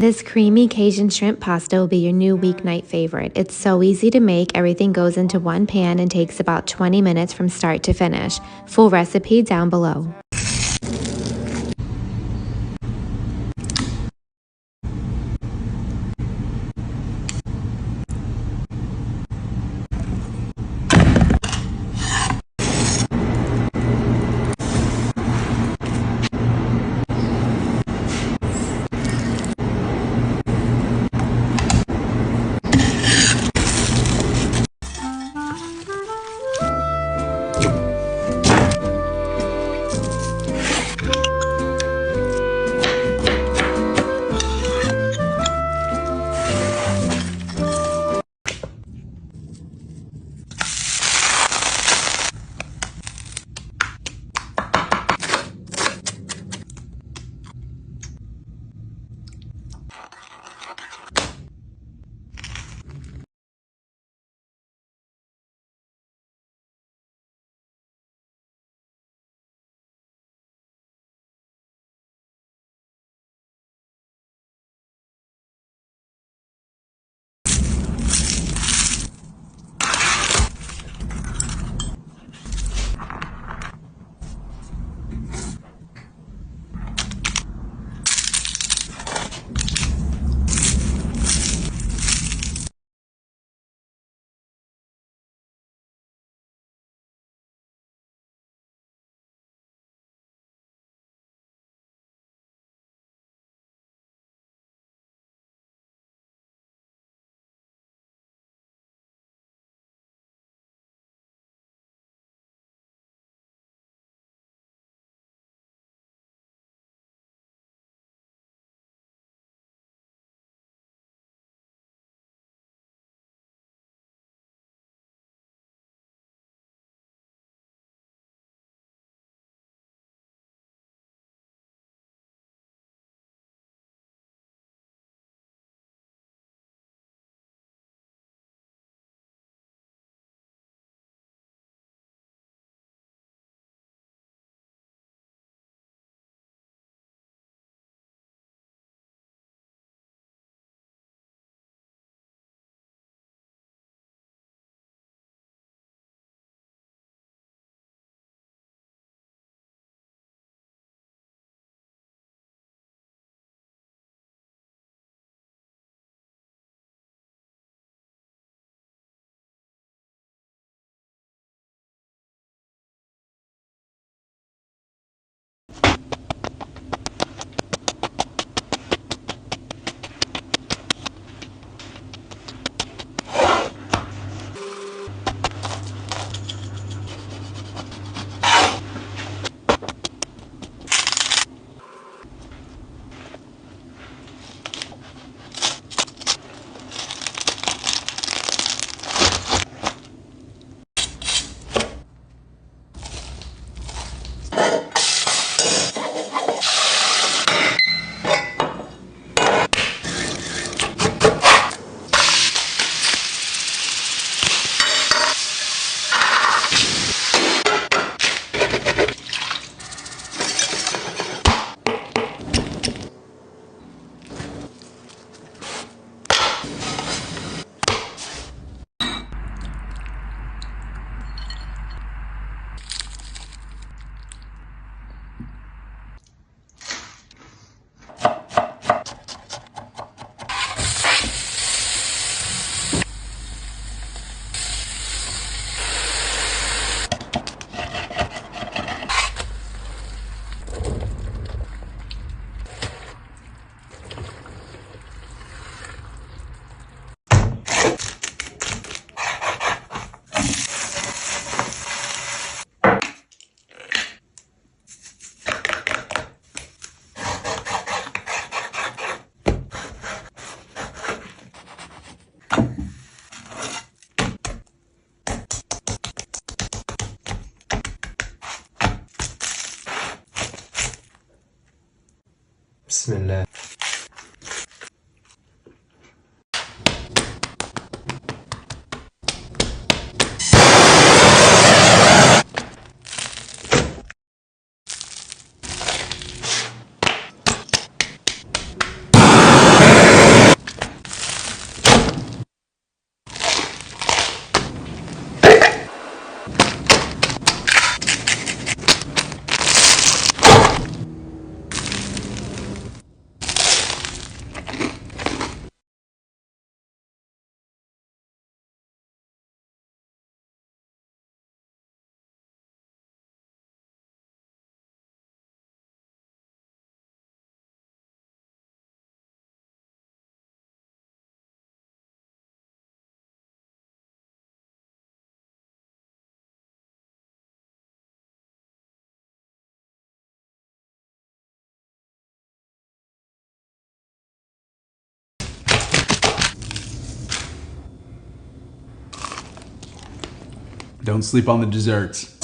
This creamy Cajun shrimp pasta will be your new weeknight favorite. It's so easy to make. Everything goes into one pan and takes about 20 minutes from start to finish. Full recipe down below. Don't sleep on the desserts.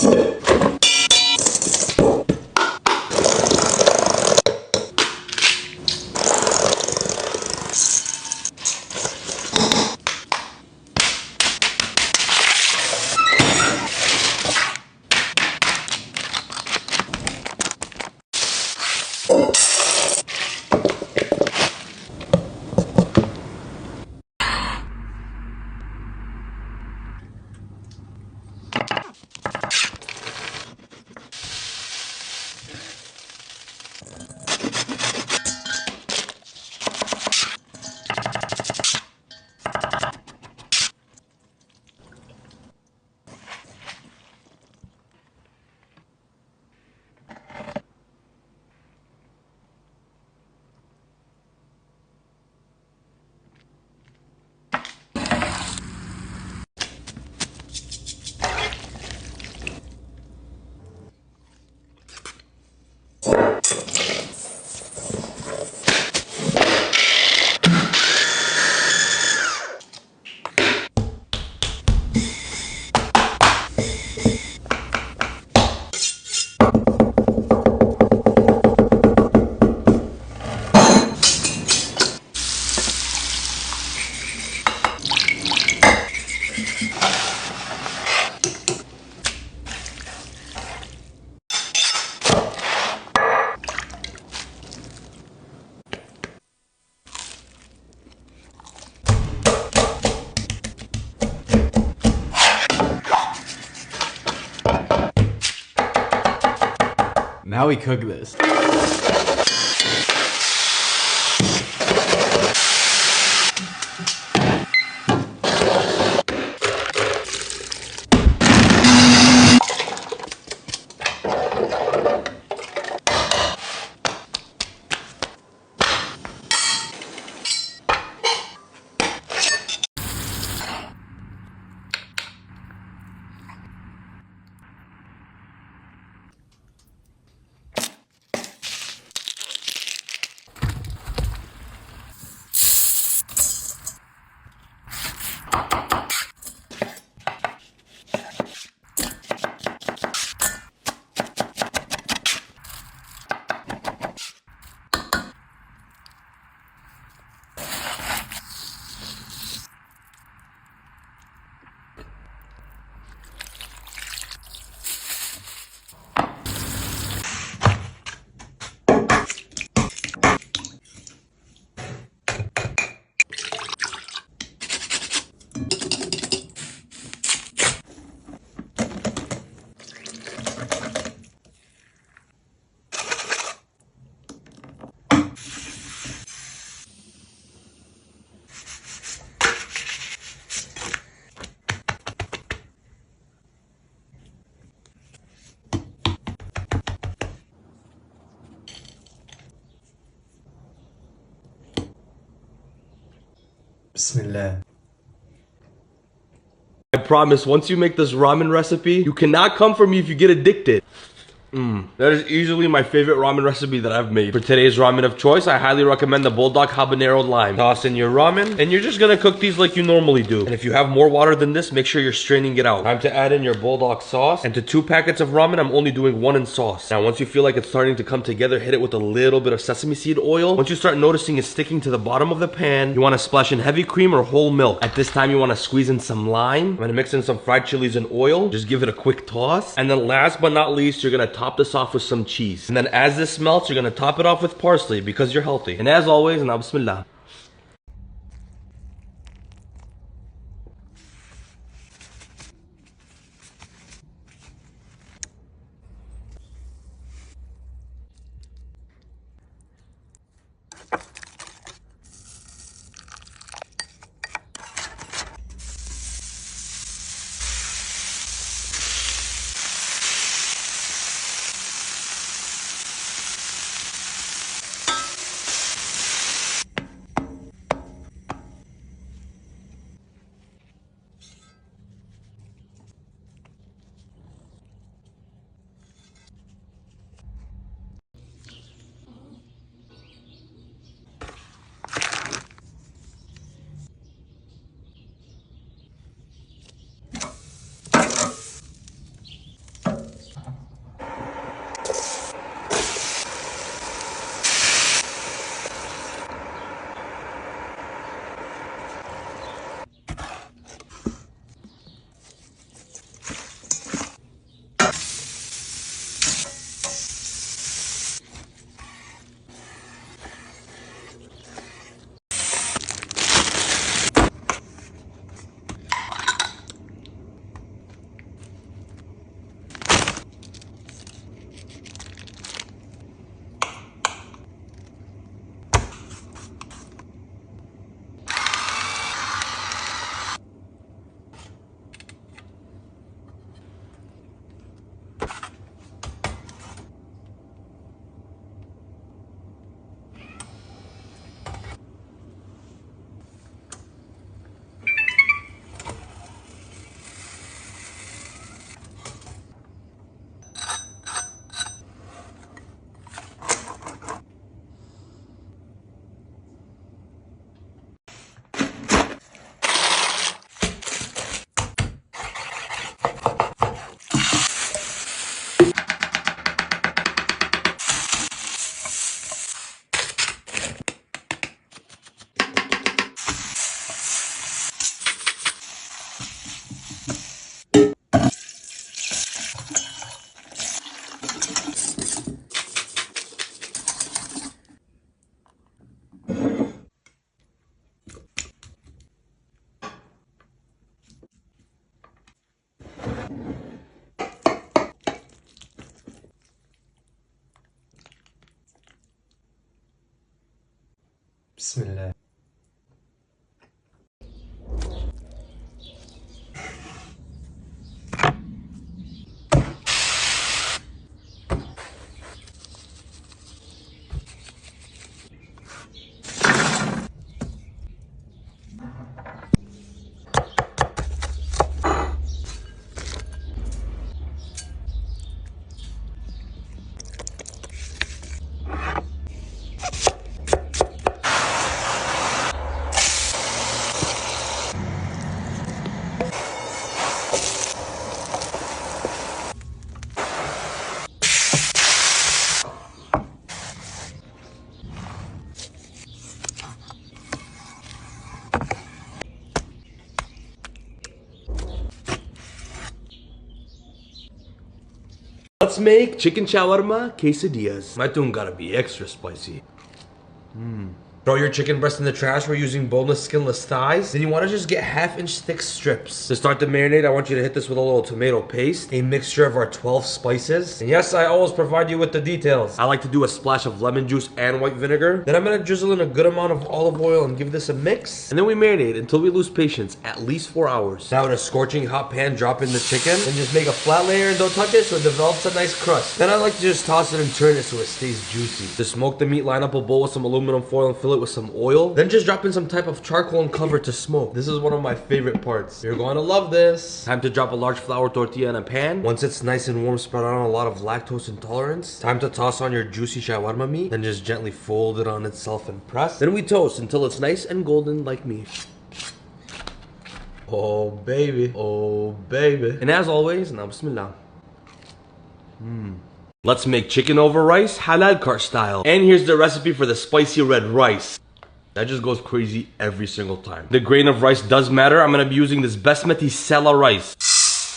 Now we cook this. Bismillah. I promise, once you make this ramen recipe, you cannot come for me if you get addicted. That is easily my favorite ramen recipe that I've made. For today's ramen of choice, I highly recommend the Bulldog Habanero Lime. Toss in your ramen, and you're just gonna cook these like you normally do. And if you have more water than this, make sure you're straining it out. Time to add in your Bulldog sauce. And to 2 packets of ramen, I'm only doing 1 in sauce. Now, once you feel like it's starting to come together, hit it with a little bit of sesame seed oil. Once you start noticing it's sticking to the bottom of the pan, you wanna splash in heavy cream or whole milk. At this time, you wanna squeeze in some lime. I'm gonna mix in some fried chilies and oil. Just give it a quick toss. And then last but not least, you're gonna top this off with some cheese. And then as this melts, you're gonna top it off with parsley because you're healthy. And as always, now bismillah. Bismillah. Let's make chicken shawarma quesadillas. My tune gotta be extra spicy. Throw your chicken breast in the trash. We're using boneless, skinless thighs. Then you want to just get half-inch thick strips. To start the marinade, I want you to hit this with a little tomato paste, a mixture of our 12 spices. And yes, I always provide you with the details. I like to do a splash of lemon juice and white vinegar. Then I'm gonna drizzle in a good amount of olive oil and give this a mix. And then we marinate until we lose patience, at least 4 hours. Now in a scorching hot pan, drop in the chicken. Then just make a flat layer and don't touch it so it develops a nice crust. Then I like to just toss it and turn it so it stays juicy. To smoke the meat, line up a bowl with some aluminum foil and fill it with some oil. Then just drop in some type of charcoal and cover to smoke. This is one of my favorite parts. You're going to love this. Time to drop a large flour tortilla in a pan. Once it's nice and warm, spread on a lot of lactose intolerance. Time to toss on your juicy shawarma meat. Then just gently fold it on itself and press. Then we toast until it's nice and golden like me. Oh baby, oh baby. And as always, now bismillah. Let's make chicken over rice, halal cart style. And here's the recipe for the spicy red rice. That just goes crazy every single time. The grain of rice does matter. I'm gonna be using this basmati sela rice.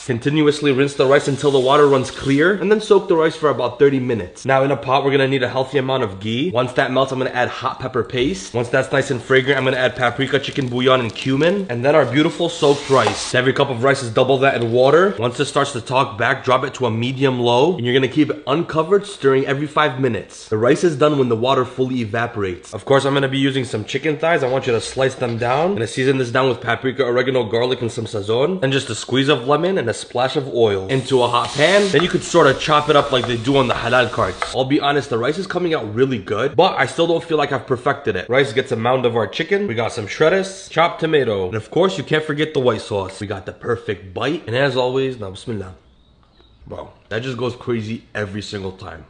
Continuously rinse the rice until the water runs clear, and then soak the rice for about 30 minutes. Now in a pot, we're gonna need a healthy amount of ghee. Once that melts, I'm gonna add hot pepper paste. Once that's nice and fragrant, I'm gonna add paprika, chicken bouillon, and cumin. And then our beautiful soaked rice. To every cup of rice is double that in water. Once it starts to talk back, drop it to a medium low, and you're gonna keep it uncovered, stirring every 5 minutes. The rice is done when the water fully evaporates. Of course, I'm gonna be using some chicken thighs. I want you to slice them down. I'm gonna season this down with paprika, oregano, garlic, and some sazon. And just a squeeze of lemon and a splash of oil into a hot pan. Then you could sort of chop it up like they do on the halal carts. I'll be honest, the rice is coming out really good, but I still don't feel like I've perfected it. Rice gets a mound of our chicken. We got some shredders, chopped tomato, and of course you can't forget the white sauce. We got the perfect bite, and as always, now bismillah. Bro, that just goes crazy every single time.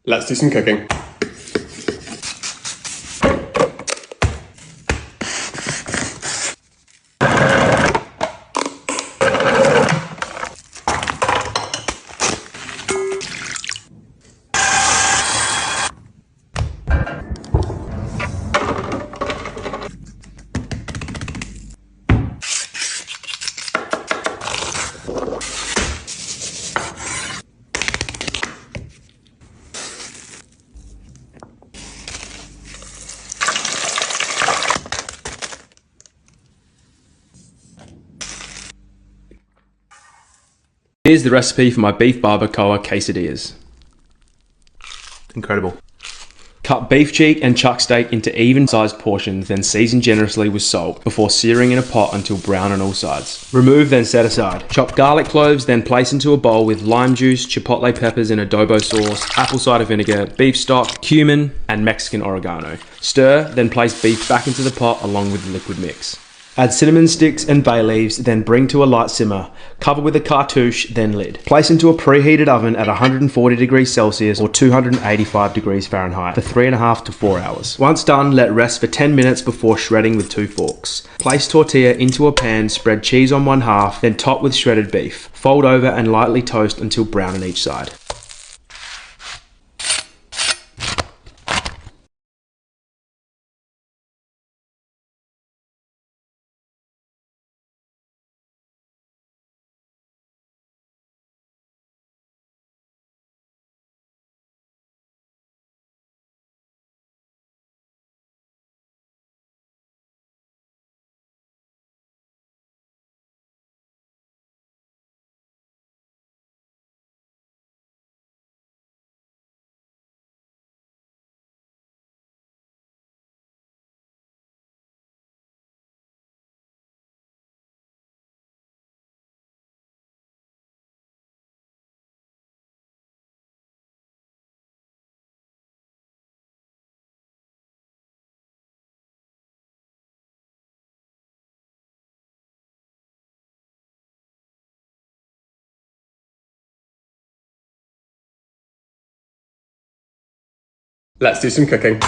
Let's do some cooking. Here's the recipe for my beef barbacoa quesadillas. Incredible. Cut beef cheek and chuck steak into even-sized portions, then season generously with salt before searing in a pot until brown on all sides. Remove, then set aside. Chop garlic cloves, then place into a bowl with lime juice, chipotle peppers in adobo sauce, apple cider vinegar, beef stock, cumin, and Mexican oregano. Stir, then place beef back into the pot along with the liquid mix. Add cinnamon sticks and bay leaves, then bring to a light simmer. Cover with a cartouche, then lid. Place into a preheated oven at 140 degrees Celsius or 285 degrees Fahrenheit for 3.5 to 4 hours. Once done, let rest for 10 minutes before shredding with 2 forks. Place tortilla into a pan, spread cheese on one half, then top with shredded beef. Fold over and lightly toast until brown on each side. Let's do some cooking.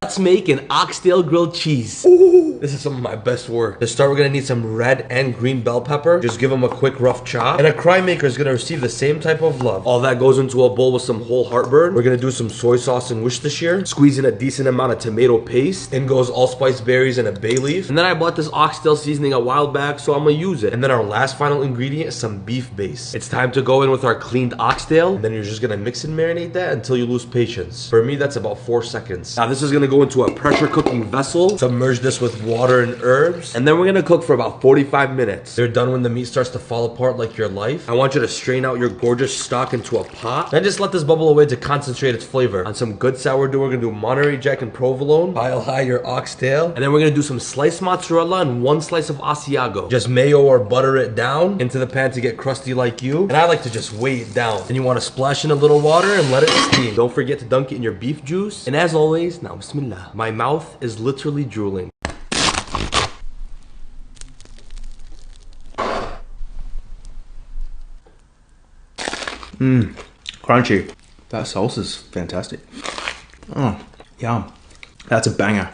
Let's make an oxtail grilled cheese. Ooh, this is some of my best work. To start, we're gonna need some red and green bell pepper. Just give them a quick rough chop. And a crime maker is gonna receive the same type of love. All that goes into a bowl with some whole heartburn. We're gonna do some soy sauce and Worcestershire. Squeeze in a decent amount of tomato paste. In goes allspice berries and a bay leaf. And then I bought this oxtail seasoning a while back, so I'm gonna use it. And then our last final ingredient is some beef base. It's time to go in with our cleaned oxtail. And then you're just gonna mix and marinate that until you lose patience. For me, that's about 4 seconds. Now this is gonna go into a pressure cooking vessel. Submerge this with water and herbs. And then we're gonna cook for about 45 minutes. They're done when the meat starts to fall apart like your life. I want you to strain out your gorgeous stock into a pot. Then just let this bubble away to concentrate its flavor. On some good sourdough, we're gonna do Monterey Jack and provolone. Pile high your oxtail. And then we're gonna do some sliced mozzarella and 1 slice of Asiago. Just mayo or butter it down into the pan to get crusty like you. And I like to just weigh it down. Then you wanna splash in a little water and let it steam. Don't forget to dunk it in your beef juice. And as always, now bismillah. My mouth is literally drooling. Crunchy. That sauce is fantastic. Oh, yum. That's a banger.